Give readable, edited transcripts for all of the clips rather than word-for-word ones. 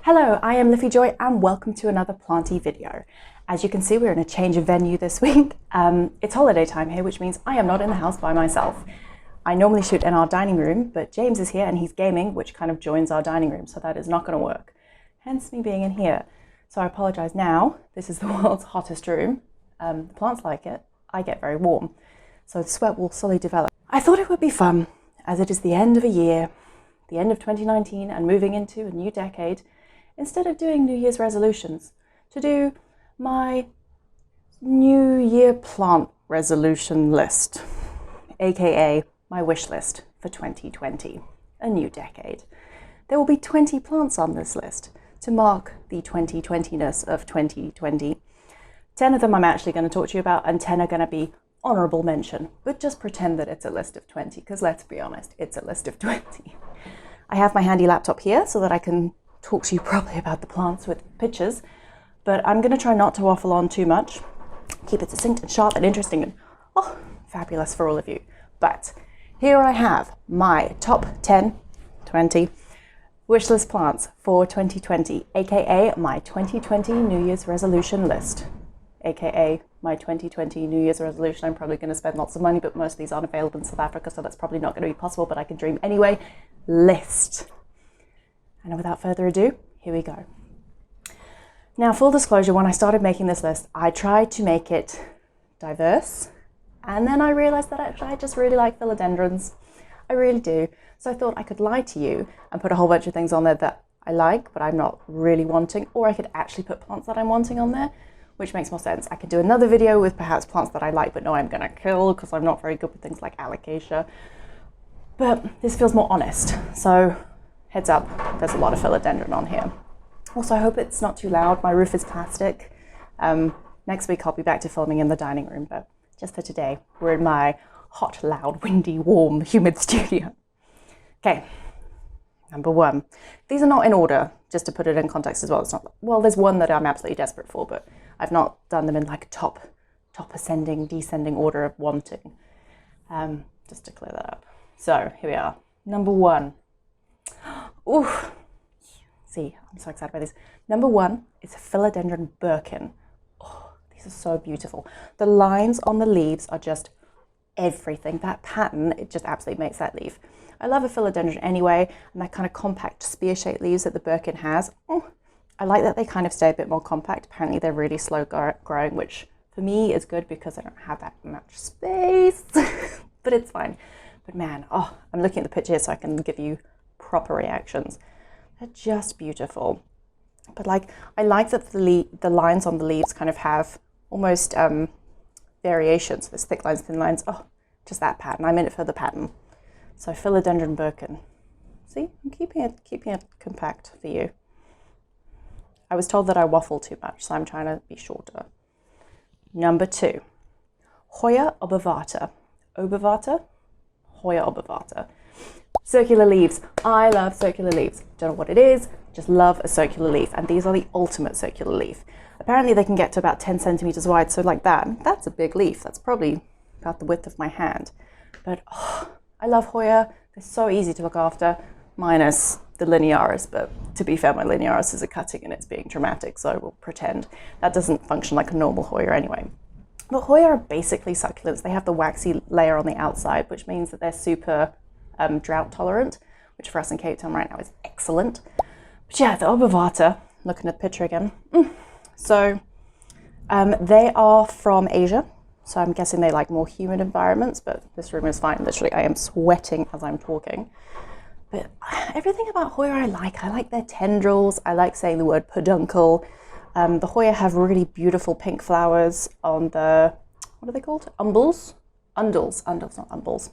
Hello, I am Liffy Joy and welcome to another planty video. As you can see, we're in a change of venue this week. It's holiday time here, which means I am not in the house by myself. I normally shoot in our dining room, but James is here and he's gaming, which kind of joins our dining room, so that is not going to work. Hence me being in here. So I apologize now. This is the world's hottest room. The plants like it. I get very warm, so the sweat will slowly develop. I thought it would be fun, as it is the end of a year, the end of 2019 and moving into a new decade, instead of doing New Year's resolutions, to do my New Year plant resolution list, aka my wish list for 2020, a new decade. There will be 20 plants on this list to mark the 2020-ness of 2020. 10 of them I'm actually going to talk to you about, and 10 are going to be honorable mention, but just pretend that it's a list of 20, because let's be honest, it's a list of 20. I have my handy laptop here so that I can talk to you properly about the plants with pictures, but I'm going to try not to waffle on too much, keep it succinct and sharp and interesting and fabulous for all of you. But here I have my top 10, 20 wishlist plants for 2020, aka my 2020 New Year's resolution list, aka my 2020 New Year's resolution. I'm probably going to spend lots of money, but most of these aren't available in South Africa, so that's probably not going to be possible, but I can dream anyway. List. And without further ado, here we go. Now, full disclosure, when I started making this list, I tried to make it diverse, and then I realized that actually I just really like philodendrons. I really do. So I thought I could lie to you and put a whole bunch of things on there that I like, but I'm not really wanting, or I could actually put plants that I'm wanting on there, which makes more sense. I could do another video with perhaps plants that I like, but no, I'm gonna kill because I'm not very good with things like Alocasia. But this feels more honest. So heads up, there's a lot of philodendron on here. Also, I hope it's not too loud. My roof is plastic. Next week I'll be back to filming in the dining room, but just for today, we're in my hot, loud, windy, warm, humid studio. Okay, number one. These are not in order, just to put it in context as well. It's not, well, there's one that I'm absolutely desperate for, but I've not done them in like top ascending, descending order of wanting. Just to clear that up. So here we are. Number one. Ooh, see, I'm so excited by these. Number one is Philodendron Birkin. Oh, these are so beautiful. The lines on the leaves are just everything. That pattern, it just absolutely makes that leaf. I love a philodendron anyway, and that kind of compact spear-shaped leaves that the Birkin has. Oh, I like that they kind of stay a bit more compact. Apparently they're really slow growing, which for me is good because I don't have that much space, but it's fine. But man, I'm looking at the picture here so I can give you proper reactions. They're just beautiful. But like, I like that the lines on the leaves kind of have almost variations. There's thick lines, thin lines. Oh, just that pattern. I'm in it for the pattern. So Philodendron Birkin. See, I'm keeping it compact for you. I was told that I waffle too much, so I'm trying to be shorter. Number two, Hoya obovata. Obovata? Hoya obovata. Circular leaves. I love circular leaves. Don't know what it is, just love a circular leaf. And these are the ultimate circular leaf. Apparently they can get to about 10 centimeters wide, so like that. That's a big leaf. That's probably about the width of my hand. But I love Hoya. They're so easy to look after, minus the linearis. But to be fair, my linearis is a cutting and it's being dramatic, so I will pretend. That doesn't function like a normal Hoya anyway. But Hoya are basically succulents. They have the waxy layer on the outside, which means that they're super drought tolerant, which for us in Cape Town right now is excellent. But yeah, the obovata, looking at the picture again. So they are from Asia, so I'm guessing they like more humid environments, but this room is fine. Literally, I am sweating as I'm talking. But everything about Hoya I like their tendrils. I like saying the word peduncle. The Hoya have really beautiful pink flowers on the, what are they called? Umbels? Undles, not umbels.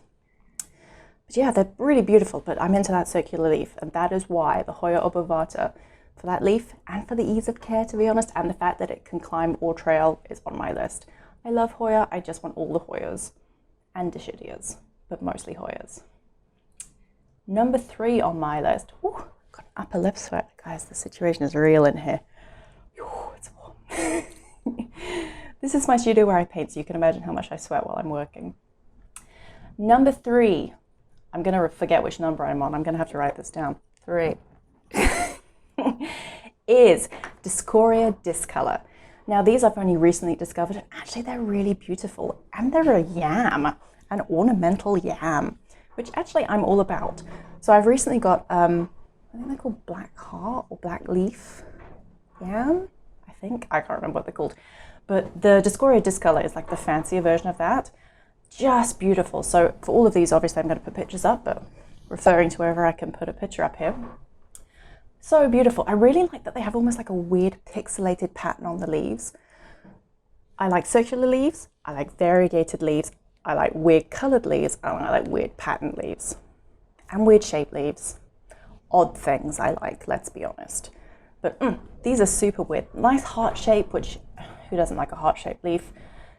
But yeah, they're really beautiful, but I'm into that circular leaf, and that is why the Hoya obovata, for that leaf and for the ease of care, to be honest, and the fact that it can climb or trail is on my list. I love Hoya. I just want all the Hoyas and Dischidias, but mostly Hoyas. Number three on my list. Ooh, got an upper lip sweat. Guys, the situation is real in here. Ooh, it's warm. This is my studio where I paint, so you can imagine how much I sweat while I'm working. Number three. I'm going to forget which number I'm on. I'm going to have to write this down. 3. is Discoria discolor. Now these I've only recently discovered, and actually they're really beautiful, and they're a yam, an ornamental yam, which actually I'm all about. So I've recently got, I think they're called Black Heart or Black Leaf yam, I can't remember what they're called. But the Discoria discolor is like the fancier version of that. Just beautiful. So for all of these, obviously I'm going to put pictures up, but referring to wherever I can put a picture up here. So beautiful. I really like that they have almost like a weird pixelated pattern on the leaves. I like circular leaves, I like variegated leaves, I like weird colored leaves, and I like weird patterned leaves. And weird shaped leaves. Odd things I like, let's be honest. But these are super weird. Nice heart shape, which who doesn't like a heart-shaped leaf?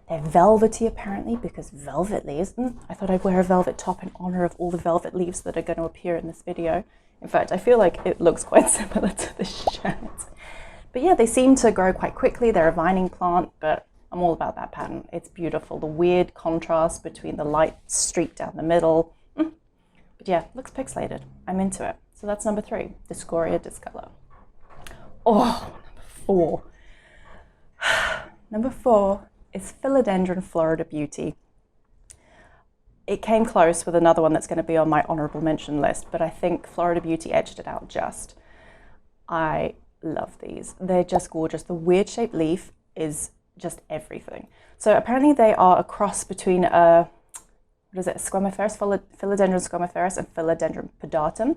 They're velvety apparently, because velvet leaves. I thought I'd wear a velvet top in honor of all the velvet leaves that are going to appear in this video. In fact, I feel like it looks quite similar to this shirt. But yeah, they seem to grow quite quickly. They're a vining plant, but I'm all about that pattern. It's beautiful. The weird contrast between the light streak down the middle. But yeah, looks pixelated. I'm into it. So that's number 3, Discoria discolor. Oh, number 4. Number 4 is Philodendron Florida Beauty. It came close with another one that's going to be on my honorable mention list, but I think Florida Beauty edged it out just. I love these. They're just gorgeous. The weird shaped leaf is just everything. So apparently they are a cross between a squamiferous, Philodendron squamiferous and Philodendron pedatum.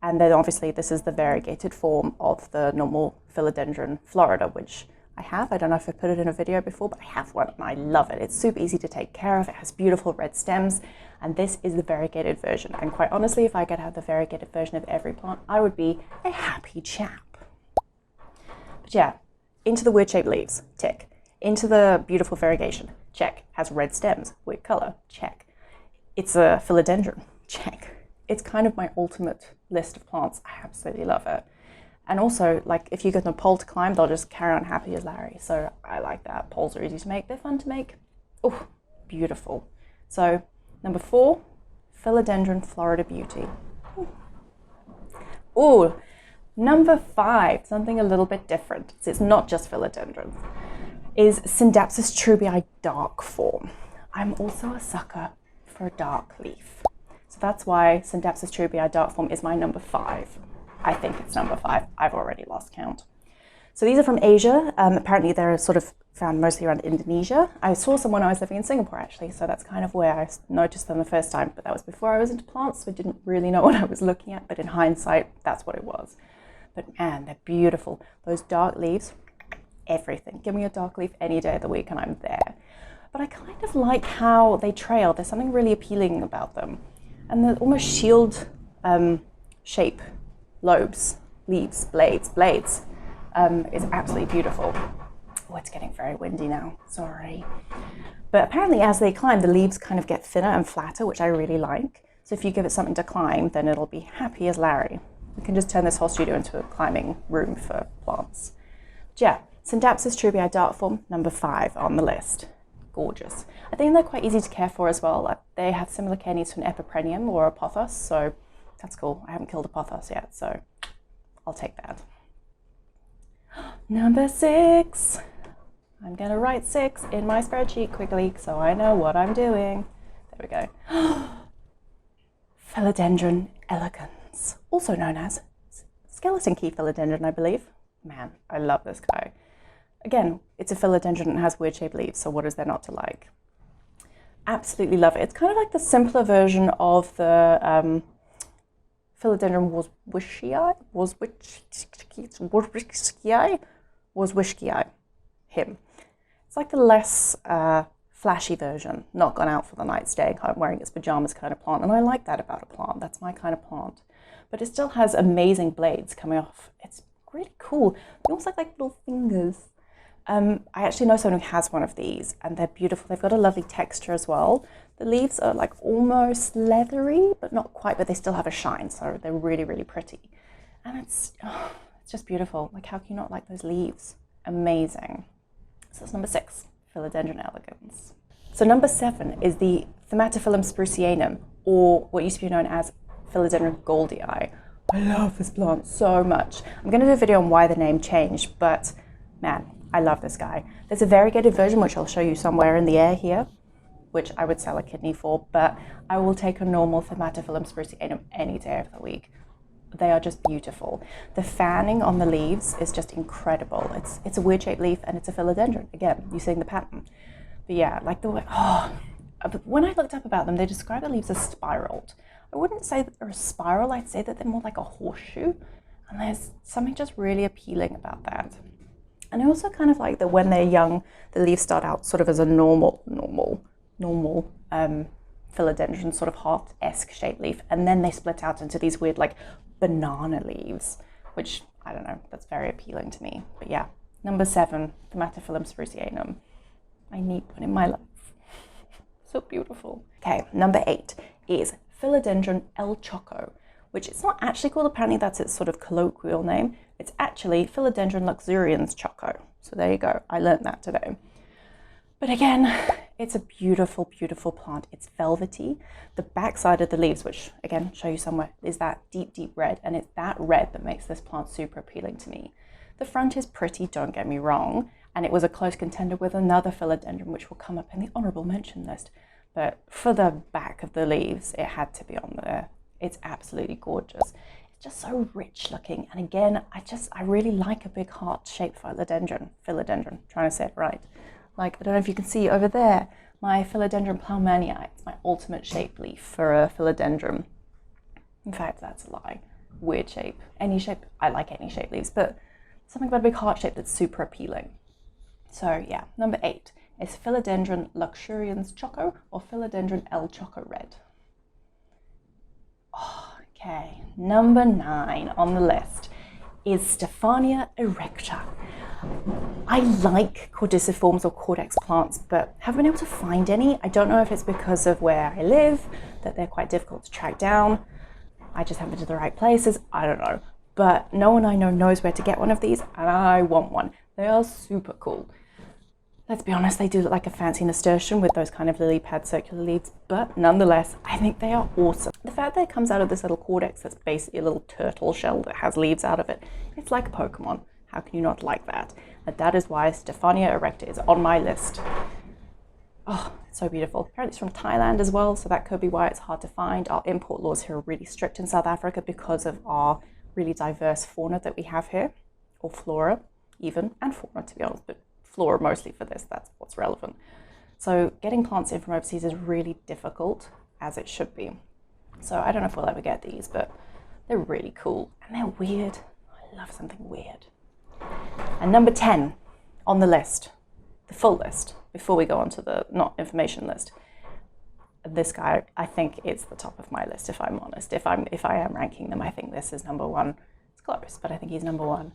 And then obviously this is the variegated form of the normal Philodendron Florida, which I have. I don't know if I put it in a video before, but I have one and I love it. It's super easy to take care of. It has beautiful red stems, and this is the variegated version. And quite honestly, if I could have the variegated version of every plant, I would be a happy chap. But yeah, into the weird shaped leaves, tick. Into the beautiful variegation, check. Has red stems, weird color, check. It's a philodendron, check. It's kind of my ultimate list of plants. I absolutely love it. And also, like, if you get on a pole to climb, they'll just carry on happy as Larry. So I like that. Poles are easy to make. They're fun to make. Oh, beautiful. So number 4, Philodendron Florida Beauty. Oh, number 5, something a little bit different. So it's not just philodendrons. Is Scindapsus trubii dark form. I'm also a sucker for a dark leaf. So that's why Scindapsus trubii dark form is my number 5. I think it's number 5. I've already lost count. So these are from Asia. Apparently they're sort of found mostly around Indonesia. I saw some when I was living in Singapore actually, so that's kind of where I noticed them the first time, but that was before I was into plants, so I didn't really know what I was looking at, but in hindsight, that's what it was. But man, they're beautiful. Those dark leaves, everything. Give me a dark leaf any day of the week and I'm there. But I kind of like how they trail. There's something really appealing about them. And the almost shield shape, lobes, leaves, blades is absolutely beautiful. Oh, it's getting very windy now, sorry. But apparently as they climb, the leaves kind of get thinner and flatter, which I really like. So if you give it something to climb, then it'll be happy as Larry. We can just turn this whole studio into a climbing room for plants. But yeah, Scindapsus trubii dark form, number 5 on the list. Gorgeous. I think they're quite easy to care for as well. They have similar care needs to an epiprenium or a pothos, so that's cool. I haven't killed a pothos yet, so I'll take that. Number 6. I'm gonna write 6 in my spreadsheet quickly so I know what I'm doing. There we go. Philodendron elegans, also known as skeleton key philodendron, I believe. Man, I love this guy. Again, it's a philodendron and has weird shaped leaves, so what is there not to like? Absolutely love it. It's kind of like the simpler version of the Philodendron Warwickii, him. It's like the less flashy version, not gone out for the night, staying home wearing its pajamas kind of plant, and I like that about a plant. That's my kind of plant. But it still has amazing blades coming off. It's really cool. They almost look like little fingers. I actually know someone who has one of these, and they're beautiful. They've got a lovely texture as well. The leaves are like almost leathery, but not quite, but they still have a shine, so they're really, really pretty. And it's just beautiful. Like, how can you not like those leaves? Amazing. So that's number 6, Philodendron elegans. So number 7 is the Thaumatophyllum sprucianum, or what used to be known as Philodendron Goldie. I love this plant so much. I'm going to do a video on why the name changed, but man, I love this guy. There's a variegated version, which I'll show you somewhere in the air here, which I would sell a kidney for, but I will take a normal Thaumatophyllum spruceanum any day of the week. They are just beautiful. The fanning on the leaves is just incredible. It's a weird shaped leaf and it's a philodendron. Again, you're seeing the pattern. But yeah, like the way, when I looked up about them, they describe the leaves as spiraled. I wouldn't say that they're a spiral, I'd say that they're more like a horseshoe. And there's something just really appealing about that. And I also kind of like that when they're young, the leaves start out sort of as a normal philodendron, sort of heart-esque shaped leaf. And then they split out into these weird like banana leaves, which, I don't know, that's very appealing to me. But yeah, number 7, Thaumatophyllum spruceanum. I need one in my life. So beautiful. Okay, number 8 is Philodendron Choco, which it's not actually called, apparently that's its sort of colloquial name. It's actually Philodendron Luxuriance Choco. So there you go, I learned that today. But again, it's a beautiful, beautiful plant. It's velvety. The backside of the leaves, which again, show you somewhere, is that deep, deep red. And it's that red that makes this plant super appealing to me. The front is pretty, don't get me wrong. And it was a close contender with another philodendron, which will come up in the honorable mention list. But for the back of the leaves, it had to be on there. It's absolutely gorgeous. It's just so rich looking. And again, I really like a big heart-shaped philodendron, trying to say it right. Like, I don't know if you can see over there, my Philodendron Plowmania. It's my ultimate shape leaf for a philodendron. In fact, that's a lie. Weird shape. Any shape, I like any shape leaves, but something about a big heart shape that's super appealing. So yeah, number 8 is Philodendron Luxuriance Choco or Philodendron Choco Red. Okay, number 9 on the list is Stefania erecta. I like caudiciforms or caudex plants, but haven't been able to find any. I don't know if it's because of where I live, that they're quite difficult to track down. I just haven't been to the right places. I don't know. But no one I know knows where to get one of these, and I want one. They are super cool. Let's be honest, they do look like a fancy nasturtium with those kind of lily pad circular leaves, but nonetheless, I think they are awesome. The fact that it comes out of this little caudex that's basically a little turtle shell that has leaves out of it, it's like a Pokemon. How can you not like that? And that is why Stefania erecta is on my list. Oh, it's so beautiful. Apparently it's from Thailand as well, so that could be why it's hard to find. Our import laws here are really strict in South Africa because of our really diverse fauna that we have here, or flora even, and fauna to be honest, but flora mostly for this, that's what's relevant. So getting plants in from overseas is really difficult, as it should be. So I don't know if we'll ever get these, but they're really cool and they're weird. I love something weird. And number 10 on the list, the full list, before we go on to the not information list, this guy, I think it's the top of my list, if I'm honest. If I am ranking them, I think this is number 1. It's close, but I think he's number 1.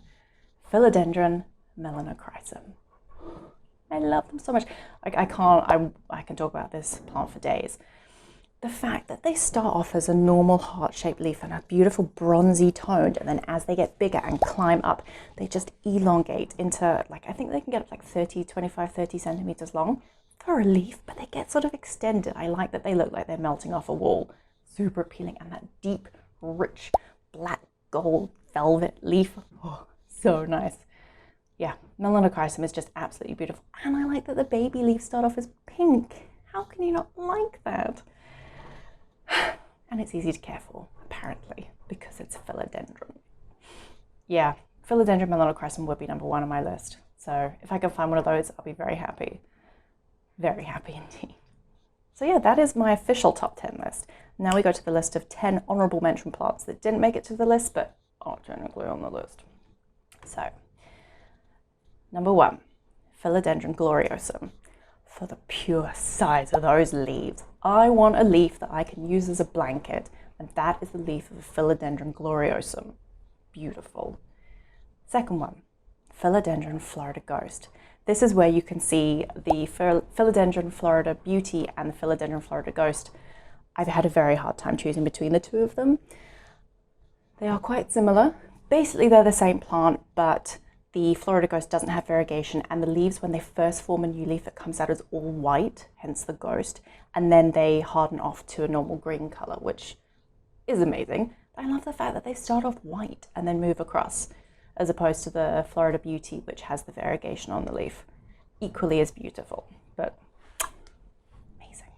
Philodendron melanochrysum. I love them so much. Like I can talk about this plant for days. The fact that they start off as a normal heart-shaped leaf and a beautiful bronzy toned, and then as they get bigger and climb up, they just elongate into, like, I think they can get up like 30 centimeters long for a leaf, but they get sort of extended. I like that they look like they're melting off a wall. Super appealing. And that deep, rich, black gold velvet leaf. Oh, so nice. Yeah, melanochrysum is just absolutely beautiful. And I like that the baby leaves start off as pink. How can you not like that? And it's easy to care for, apparently, because it's a philodendron. Yeah, Philodendron melanochrysum would be number 1 on my list. So if I can find one of those, I'll be very happy. Very happy indeed. So yeah, that is my official top 10 list. Now we go to the list of 10 honorable mention plants that didn't make it to the list, but are technically on the list. So, number 1, Philodendron gloriosum. For the pure size of those leaves. I want a leaf that I can use as a blanket, and that is the leaf of a Philodendron gloriosum. Beautiful. Second one, Philodendron Florida Ghost. This is where you can see the Philodendron Florida Beauty and the Philodendron Florida Ghost. I've had a very hard time choosing between the two of them. They are quite similar. Basically, they're the same plant, but the Florida Ghost doesn't have variegation, and the leaves, when they first form a new leaf, it comes out as all white, hence the ghost, and then they harden off to a normal green color, which is amazing. I love the fact that they start off white and then move across, as opposed to the Florida Beauty, which has the variegation on the leaf. Equally as beautiful, but amazing.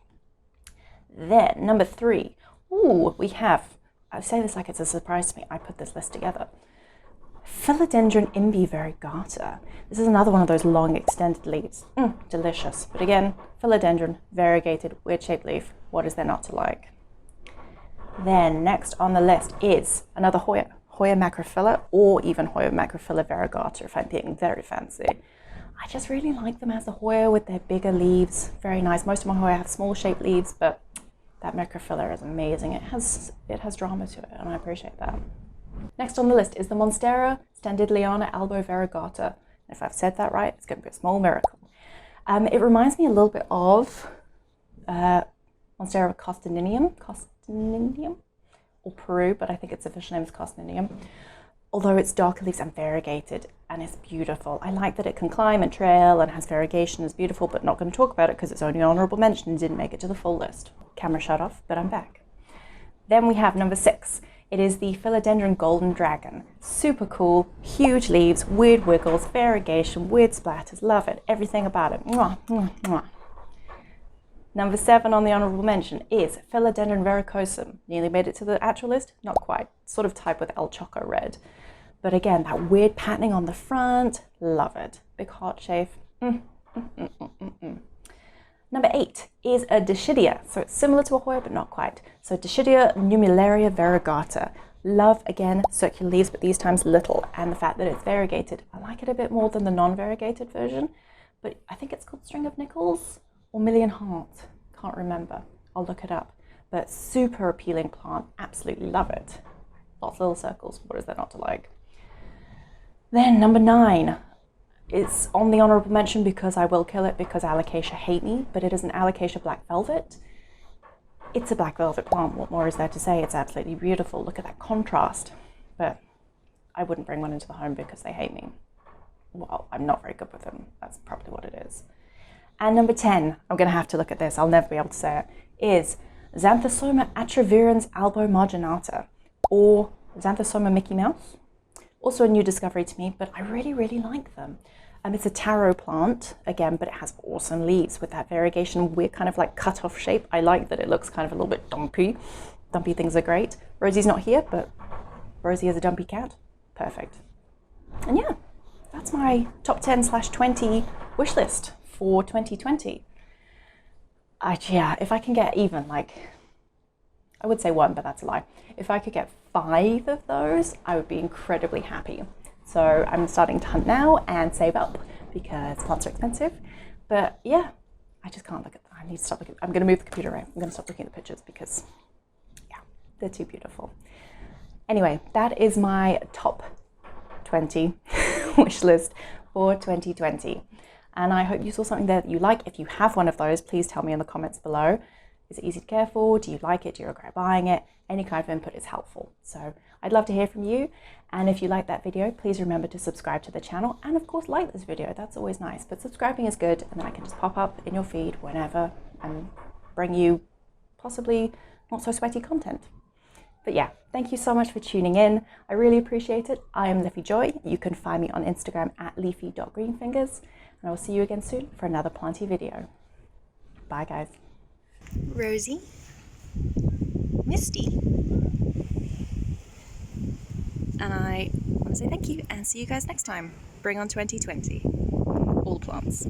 Then number 3, we have, I say this like it's a surprise to me, I put this list together. Philodendron Variegata. This is another one of those long extended leaves. Delicious. But again, philodendron, variegated, weird shaped leaf. What is there not to like? Then next on the list is another Hoya Macrophylla, or even Hoya Macrophylla Variegata if I'm being very fancy. I just really like them as a Hoya with their bigger leaves. Very nice. Most of my Hoya have small shaped leaves, but that Macrophylla is amazing. It has drama to it, and I appreciate that. Next on the list is the Monstera Liana Aldo Variegata. If I've said that right, it's going to be a small miracle. It reminds me a little bit of Monstera Costininium, or Peru, but I think its official name is Costininium. Although it's darker leaves and variegated, and it's beautiful. I like that it can climb and trail and has variegation, is beautiful, but not going to talk about it because it's only an honourable mention and didn't make it to the full list. Camera shut off, but I'm back. Then we have number 6. It is the Philodendron Golden Dragon. Super cool, huge leaves, weird wiggles, variegation, weird splatters. Love it. Everything about it. Mwah, mwah, mwah. Number 7 on the honourable mention is Philodendron Verrucosa. Nearly made it to the actual list? Not quite. Sort of type with El Choco red. But again, that weird patterning on the front. Love it. Big heart shape. Number 8 is a Dischidia. So it's similar to a Hoya, but not quite. So Dischidia Malaria Variegata. Love, again, circular leaves, but these times little. And the fact that it's variegated. I like it a bit more than the non-variegated version. But I think it's called String of Nickels or Million Heart. Can't remember. I'll look it up. But super appealing plant. Absolutely love it. Lots of little circles. What is there not to like? Then number 9. It's on the honourable mention because I will kill it because Alocasia hate me, but it is an Alocasia black velvet. It's a black velvet plant. What more is there to say? It's absolutely beautiful. Look at that contrast. But I wouldn't bring one into the home because they hate me. Well, I'm not very good with them. That's probably what it is. And number 10, I'm going to have to look at this. I'll never be able to say it, is Xanthus Reverance Albo Marginata, or Xanthus Mickey Mouse. Also a new discovery to me, but I really, really like them. It's a taro plant, again, but it has awesome leaves with that variegation, weird kind of like cut-off shape. I like that it looks kind of a little bit dumpy. Dumpy things are great. Rosie's not here, but Rosie is a dumpy cat. Perfect. And yeah, that's my top 10/20 wish list for 2020. Yeah, if I can get even, like, I would say 1, but that's a lie. If I could get 5 of those, I would be incredibly happy. So I'm starting to hunt now and save up because plants are expensive. But yeah, I just can't look at them. I need to stop looking. I'm going to move the computer away. I'm going to stop looking at the pictures because, yeah, they're too beautiful. Anyway, that is my top 20 wish list for 2020. And I hope you saw something there that you like. If you have one of those, please tell me in the comments below. Is it easy to care for? Do you like it? Do you regret buying it? Any kind of input is helpful. So I'd love to hear from you. And if you like that video, please remember to subscribe to the channel. And of course, like this video. That's always nice. But subscribing is good. And then I can just pop up in your feed whenever and bring you possibly not so sweaty content. But yeah, thank you so much for tuning in. I really appreciate it. I am Leafy Joy. You can find me on Instagram at leafy.greenfingers. And I will see you again soon for another planty video. Bye, guys. Rosie, Misty, and I want to say thank you and see you guys next time. Bring on 2020. All the plants.